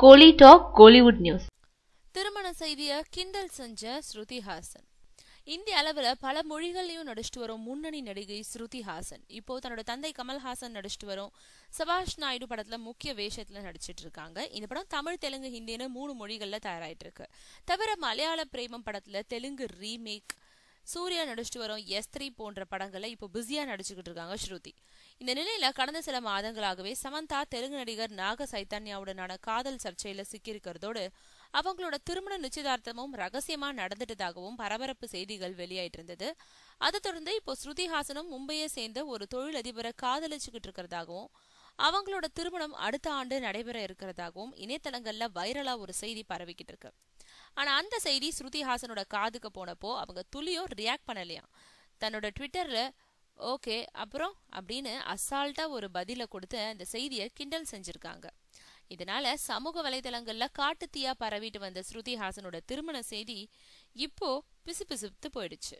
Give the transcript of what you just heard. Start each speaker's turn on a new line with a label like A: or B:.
A: கோலி talk Kollywood news.
B: திருமண செய்தியை கிண்டல் செஞ்ச ஸ்ருதி ஹாசன். இந்திய அளவுல பல மொழிகள்லயும் நடிச்சிட்டு வரும் முன்னணி நடிகை ஸ்ருதி ஹாசன் இப்போ தன்னோட தந்தை கமல்ஹாசன் நடிச்சிட்டு வரும் சபாஷ் நாயுடு படத்துல முக்கிய வேஷத்துல நடிச்சிட்டு இருக்காங்க. இந்த படம் தமிழ், தெலுங்கு, ஹிந்தின்னு 3 மொழிகள்ல தயாராயிட்டு இருக்கு. தவிர மலையாள பிரேமம் படத்துல தெலுங்கு ரீமேக், சூர்யா நடிச்சிட்டு வரும் S3 போன்ற படங்களை இப்போ பிஸியா நடிச்சுக்கிட்டு இருக்காங்க ஸ்ருதி. இந்த நிலையில கடந்த சில மாதங்களாகவே சமந்தா தெலுங்கு நடிகர் நாக சைத்தன்யாவுடனான காதல் சர்ச்சையில சிக்கியிருக்கிறதோடு அவங்களோட திருமண நிச்சயதார்த்தமும் ரகசியமா நடந்துட்டதாகவும் பரபரப்பு செய்திகள் வெளியாயிட்டு இருந்தது. அதை தொடர்ந்து இப்போ ஸ்ருதி ஹாசனும் மும்பையை சேர்ந்த ஒரு தொழிலதிபரை காதலிச்சுக்கிட்டு இருக்கிறதாகவும் அவங்களோட திருமணம் அடுத்த ஆண்டு நடைபெற இருக்கிறதாகவும் இணையதளங்கள்ல வைரலா ஒரு செய்தி பரவிக்கிட்டு இருக்கு. ஆனா அந்த செய்தி ஸ்ருதி ஹாசனோட காதுக்கு போனப்போ அவங்க துளியோ ரியாக்ட் பண்ணலையா. தன்னோட ட்விட்டர்ல ஓகே அப்புறம் அப்படின்னு அசால்ட்டா ஒரு பதில கொடுத்து அந்த செய்தியை கிண்டல் செஞ்சிருக்காங்க. இதனால சமூக வலைதளங்கள்ல காட்டுத்தீயா பரவிட்டு வந்த ஸ்ருதி ஹாசனோட திருமண செய்தி இப்போ பிசுபிசுத்து போயிடுச்சு.